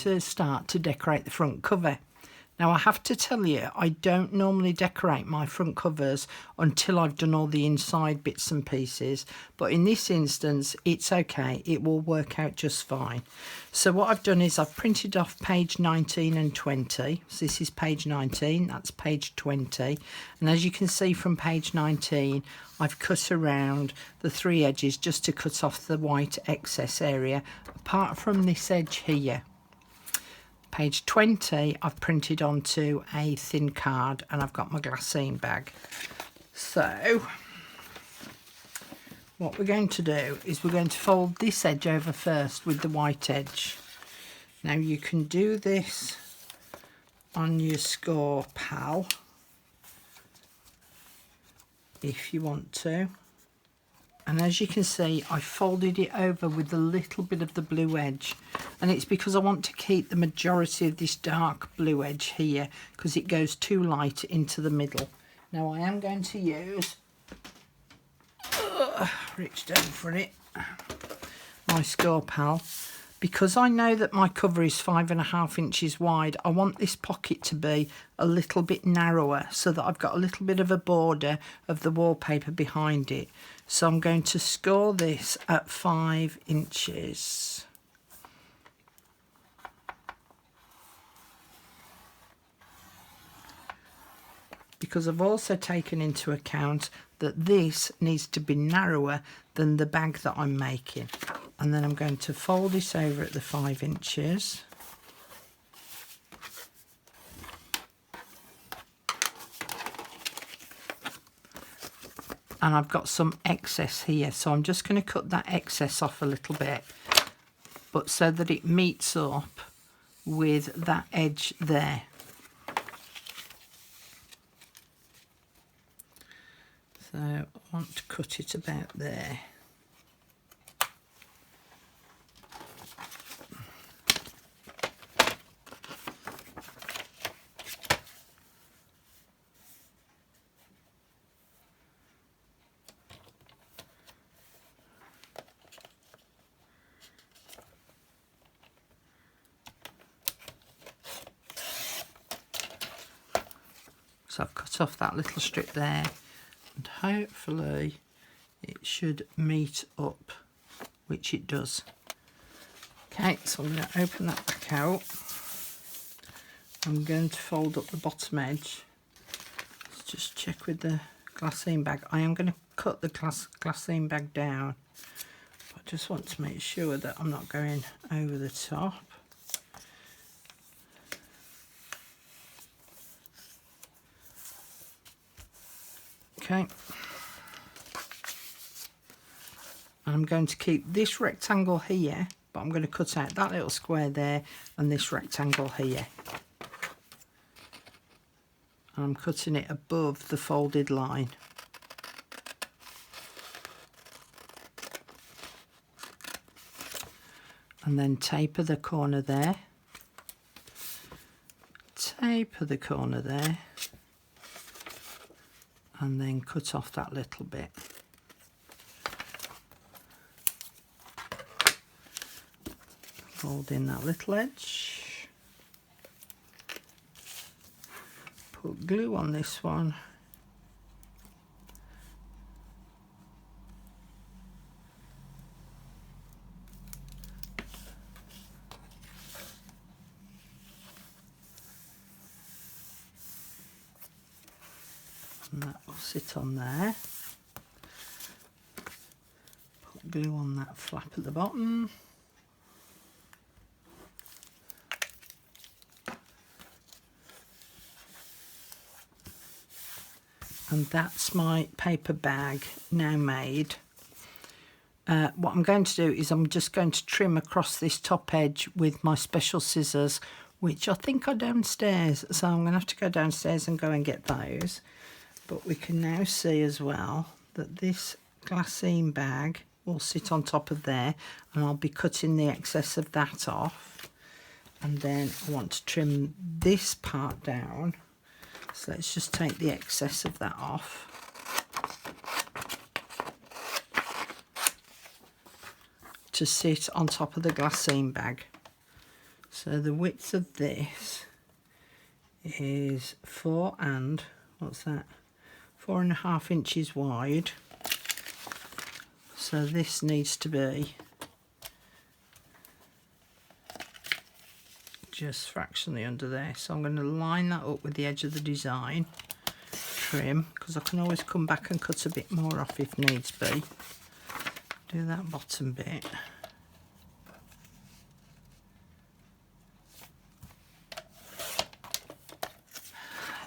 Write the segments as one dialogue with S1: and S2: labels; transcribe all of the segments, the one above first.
S1: to start to decorate the front cover. Now I have to tell you, I don't normally decorate my front covers until I've done all the inside bits and pieces, but in this instance it's okay, it will work out just fine. So what I've done is I've printed off page 19 and 20. So this is page 19, that's page 20, and as you can see from page 19 I've cut around the 3 edges just to cut off the white excess area, apart from this edge here. Page 20 I've printed onto a thin card and I've got my glassine bag. So what we're going to do is we're going to fold this edge over first with the white edge. Now you can do this on your score pal if you want to. And as you can see, I folded it over with a little bit of the blue edge, and it's because I want to keep the majority of this dark blue edge here because it goes too light into the middle. Now I am going to use, reach down for it, my score pal. Because I know that my cover is 5.5 inches wide, I want this pocket to be a little bit narrower so that I've got a little bit of a border of the wallpaper behind it. So I'm going to score this at 5 inches. Because I've also taken into account that this needs to be narrower than the bag that I'm making. And then I'm going to fold this over at the 5 inches. And I've got some excess here, so I'm just going to cut that excess off a little bit, but so that it meets up with that edge there. So I want to cut it about there. So I've cut off that little strip there, and hopefully it should meet up, which it does. Okay, so I'm going to open that back out. I'm going to fold up the bottom edge. Let's just check with the glassine bag. I am going to cut the glassine bag down, but I just want to make sure that I'm not going over the top. Okay, I'm going to keep this rectangle here, but I'm going to cut out that little square there and this rectangle here. And I'm cutting it above the folded line. And then taper the corner there, taper the corner there, and then cut off that little bit. Fold in that little edge. Put glue on this one. And that will sit on there. Put glue on that flap at the bottom. And that's my paper bag now made. What I'm going to do is I'm just going to trim across this top edge with my special scissors, which I think are downstairs. So I'm going to have to go downstairs and go and get those. But we can now see as well that this glassine bag will sit on top of there, and I'll be cutting the excess of that off. And then I want to trim this part down. So let's just take the excess of that off. To sit on top of the glassine bag. So the width of this is 4.5 inches wide. So this needs to be just fractionally under there. So I'm going to line that up with the edge of the design, trim, because I can always come back and cut a bit more off if needs be. Do that bottom bit.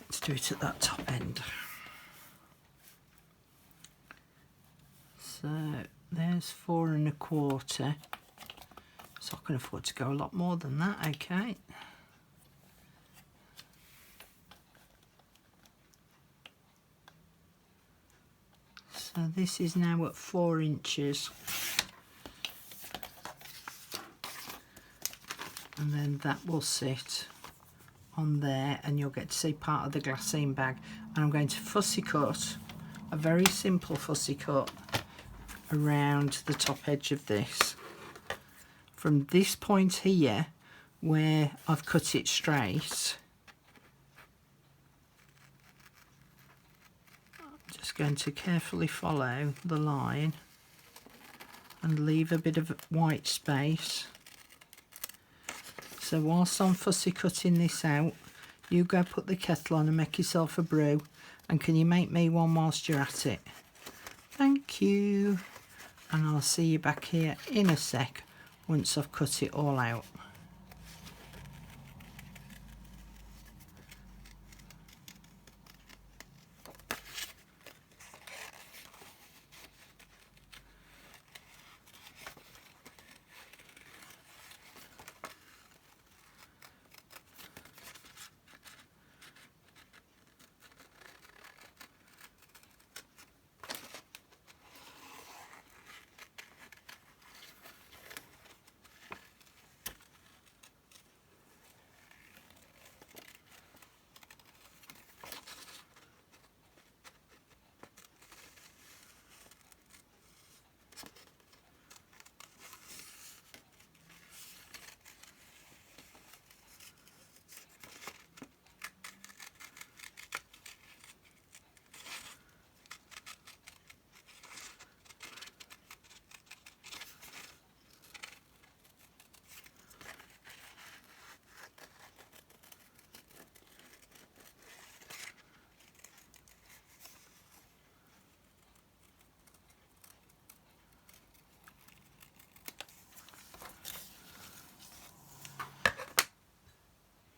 S1: Let's do it at that top end. So there's 4.25. So I can afford to go a lot more than that, okay. So this is now at 4 inches. And then that will sit on there and you'll get to see part of the glassine bag. And I'm going to fussy cut, a very simple fussy cut, around the top edge of this. From this point here, where I've cut it straight, I'm just going to carefully follow the line and leave a bit of white space. So whilst I'm fussy cutting this out, you go put the kettle on and make yourself a brew. And can you make me one whilst you're at it? Thank you. And I'll see you back here in a sec once I've cut it all out.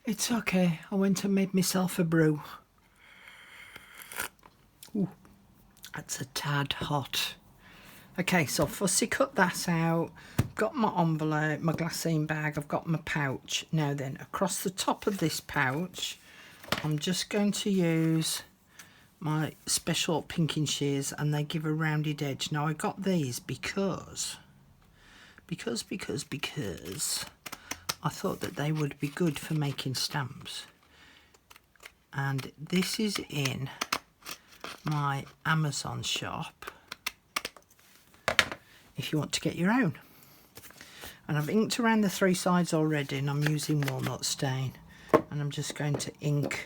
S1: It's okay, I went and made myself a brew. Ooh, that's a tad hot. Okay, so fussy cut that out. Got my envelope, my glassine bag, I've got my pouch. Now then, across the top of this pouch, I'm just going to use my special pinking shears and they give a rounded edge. Now I got these because I thought that they would be good for making stamps. And this is in my Amazon shop if you want to get your own. And I've inked around the 3 sides already and I'm using walnut stain. And I'm just going to ink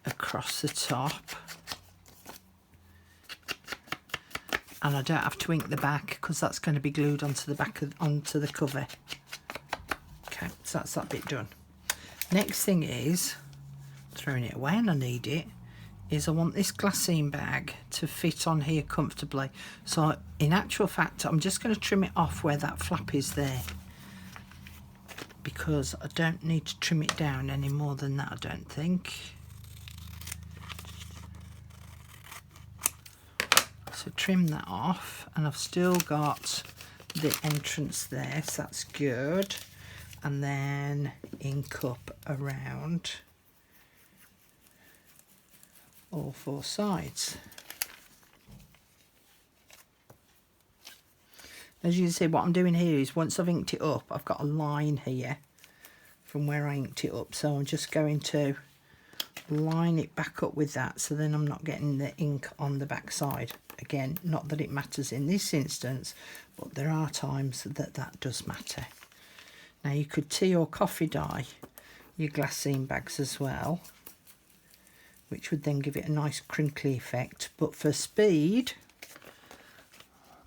S1: across the top. And I don't have to ink the back because that's going to be glued onto the back onto the cover. Okay, so that's that bit done. Next thing is, throwing it away and I need it, is I want this glassine bag to fit on here comfortably. So in actual fact, I'm just going to trim it off where that flap is there, because I don't need to trim it down any more than that, I don't think. So trim that off, and I've still got the entrance there, so that's good. And then ink up around all 4 sides. As you can see, what I'm doing here is once I've inked it up, I've got a line here from where I inked it up. So I'm just going to line it back up with that, so then I'm not getting the ink on the back side. Again, not that it matters in this instance, but there are times that that does matter. Now you could tea or coffee dye your glassine bags as well, which would then give it a nice crinkly effect, but for speed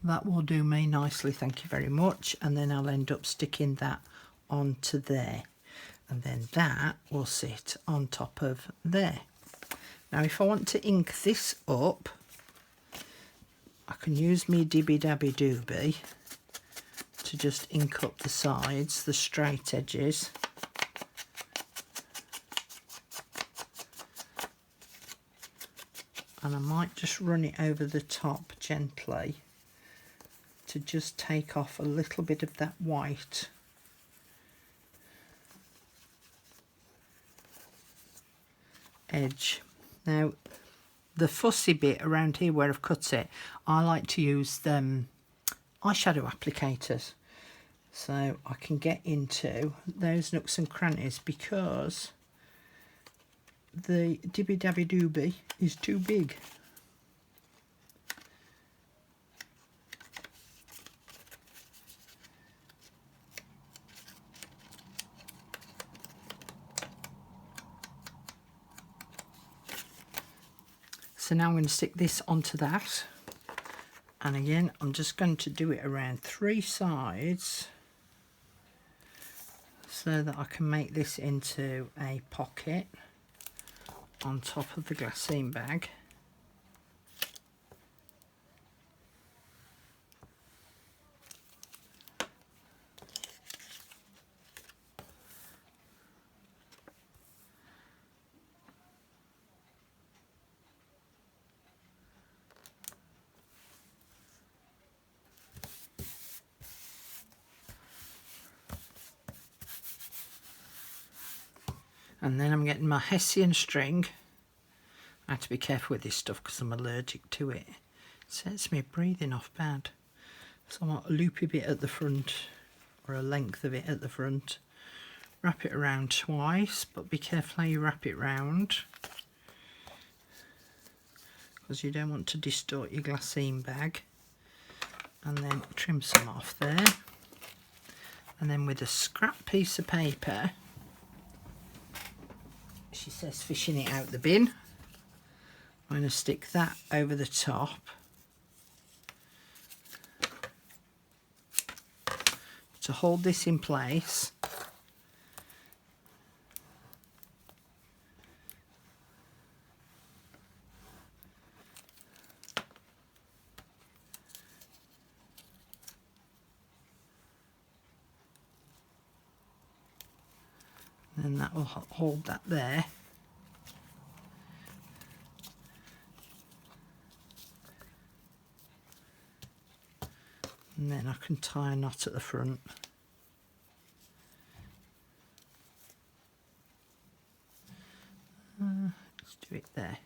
S1: that will do me nicely, thank you very much. And then I'll end up sticking that onto there, and then that will sit on top of there. Now if I want to ink this up, I can use me Dibby Dabby Doobie to just ink up the sides, the straight edges. And I might just run it over the top gently to just take off a little bit of that white. Edge. Now the fussy bit around here where I've cut it, I like to use them eyeshadow applicators so I can get into those nooks and crannies, because the Dibby Dabby Doobie is too big. So now I'm going to stick this onto that, and again I'm just going to do it around 3 sides so that I can make this into a pocket on top of the glassine bag. And then I'm getting my Hessian string. I have to be careful with this stuff because I'm allergic to it. It sets me breathing off bad. So I want a loopy bit at the front, or a length of it at the front. Wrap it around twice, but be careful how you wrap it round, because you don't want to distort your glassine bag. And then trim some off there. And then with a scrap piece of paper, she says fishing it out the bin, I'm going to stick that over the top to hold this in place. And that will hold that there. And then I can tie a knot at the front. Let's do it there.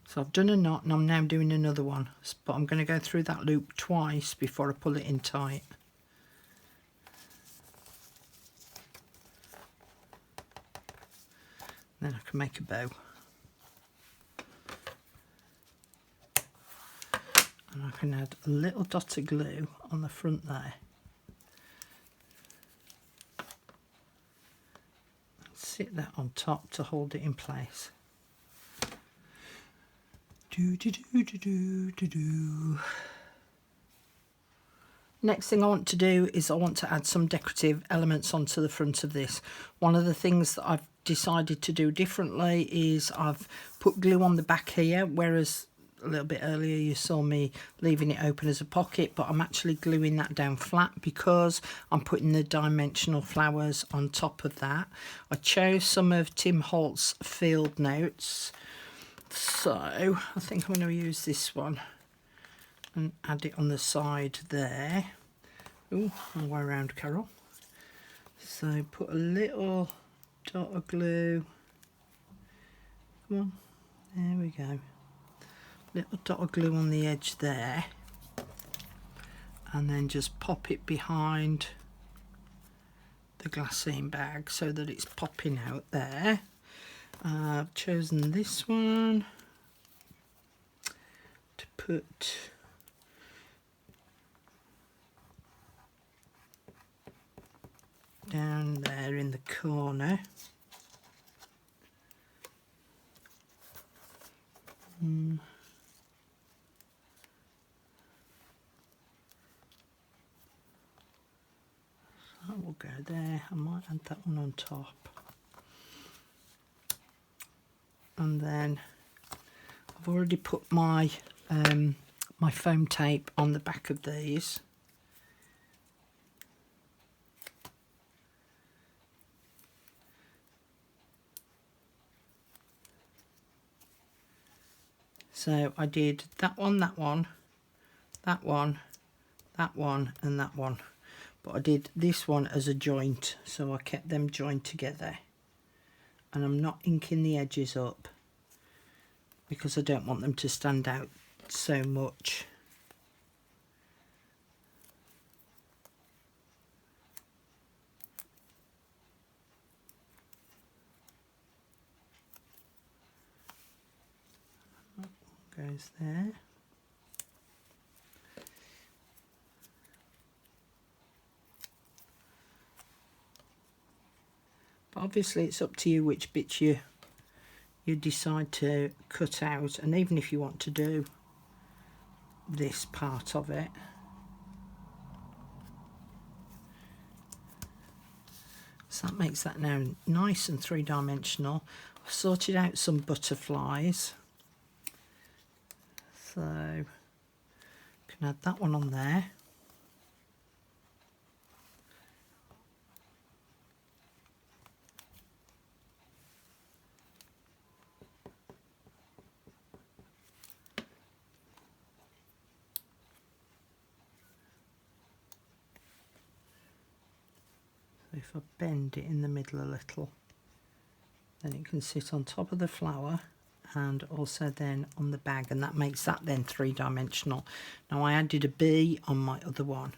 S1: So I've done a knot and I'm now doing another one, but I'm going to go through that loop twice before I pull it in tight. Then I can make a bow. And I can add a little dot of glue on the front there. And sit that on top to hold it in place. Next thing I want to do is I want to add some decorative elements onto the front of this. One of the things that I've decided to do differently is I've put glue on the back here, whereas a little bit earlier you saw me leaving it open as a pocket, but I'm actually gluing that down flat because I'm putting the dimensional flowers on top of that. I chose some of Tim Holt's Field Notes, so I think I'm going to use this one and add it on the side there. Oh, wrong way around, Carol. So put a little dot of glue. Come on, there we go. Little dot of glue on the edge there, and then just pop it behind the glassine bag so that it's popping out there. I've chosen this one to put down there in the corner. That will go there. I might add that one on top. And then I've already put my my foam tape on the back of these. So I did that one, that one, that one, that one and that one. But I did this one as a joint, so I kept them joined together. And I'm not inking the edges up because I don't want them to stand out so much. Goes there. But obviously it's up to you which bits you decide to cut out, and even if you want to do this part of it. So that makes that now nice and three-dimensional. I've sorted out some butterflies. So can add that one on there. So if I bend it in the middle a little, then it can sit on top of the flower and also then on the bag, and that makes that then three-dimensional. Now I added a bee on my other one,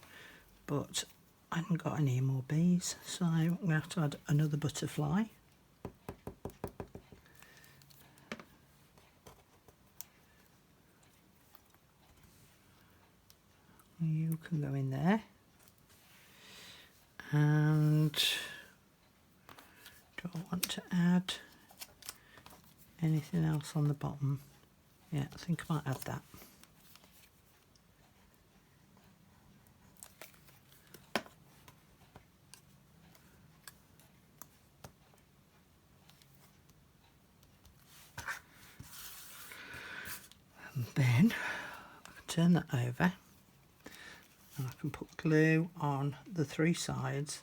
S1: but I haven't got any more bees, so I'm going to have to add another butterfly. You can go in there. And do I want to add anything else on the bottom? Yeah, I think I might add that. And then I can turn that over and I can put glue on the three sides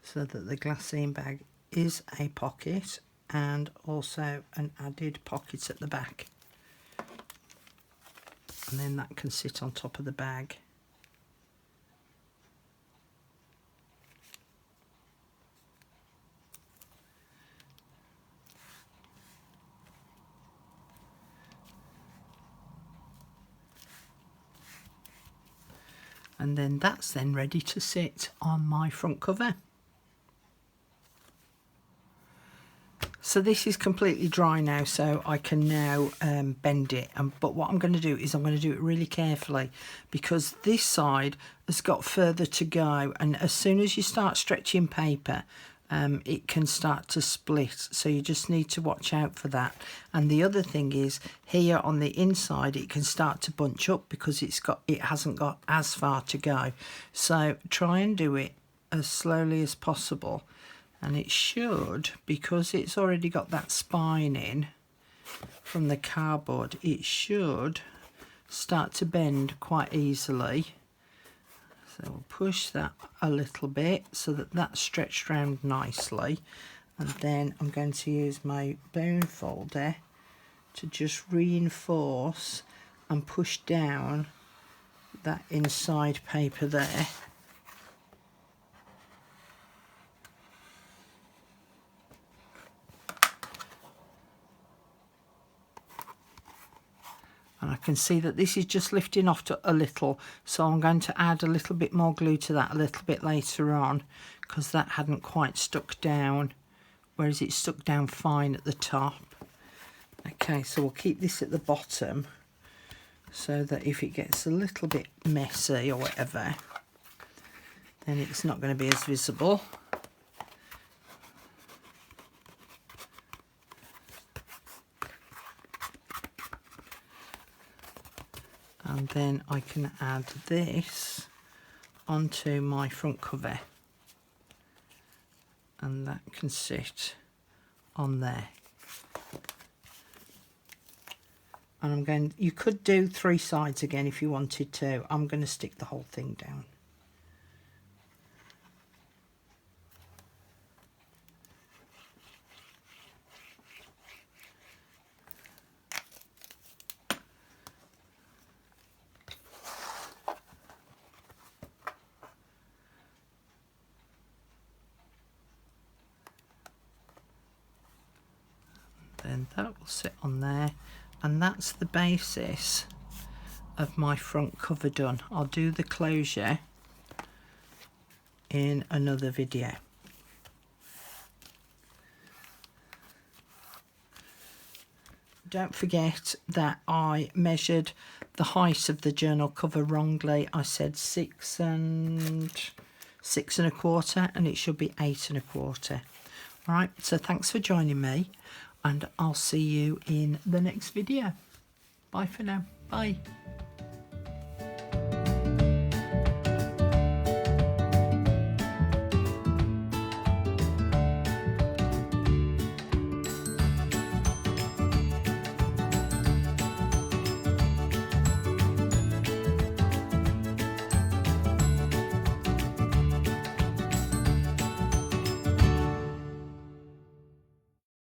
S1: so that the glassine bag is a pocket and also an added pocket at the back, and then that can sit on top of the bag. And then that's then ready to sit on my front cover. So this is completely dry now, so I can now bend it. But what I'm going to do is I'm going to do it really carefully, because this side has got further to go, and as soon as you start stretching paper, it can start to split, so you just need to watch out for that. And the other thing is, here on the inside it can start to bunch up because it hasn't got as far to go. So try and do it as slowly as possible, and it should, because it's already got that spine in from the cardboard, it should start to bend quite easily. So we'll push that a little bit so that that's stretched round nicely, and then I'm going to use my bone folder to just reinforce and push down that inside paper there. And I can see that this is just lifting off to a little, so I'm going to add a little bit more glue to that a little bit later on, because that hadn't quite stuck down, whereas it stuck down fine at the top. Okay, so we'll keep this at the bottom so that if it gets a little bit messy or whatever, then it's not going to be as visible. And then I can add this onto my front cover, and that can sit on there. And you could do 3 sides again if you wanted to. I'm going to stick the whole thing down. Then that will sit on there, and that's the basis of my front cover done. I'll do the closure in another video. Don't forget that I measured the height of the journal cover wrongly. I said 6 1/4, and it should be 8 1/4. All right, so thanks for joining me, and I'll see you in the next video. Bye for now. Bye.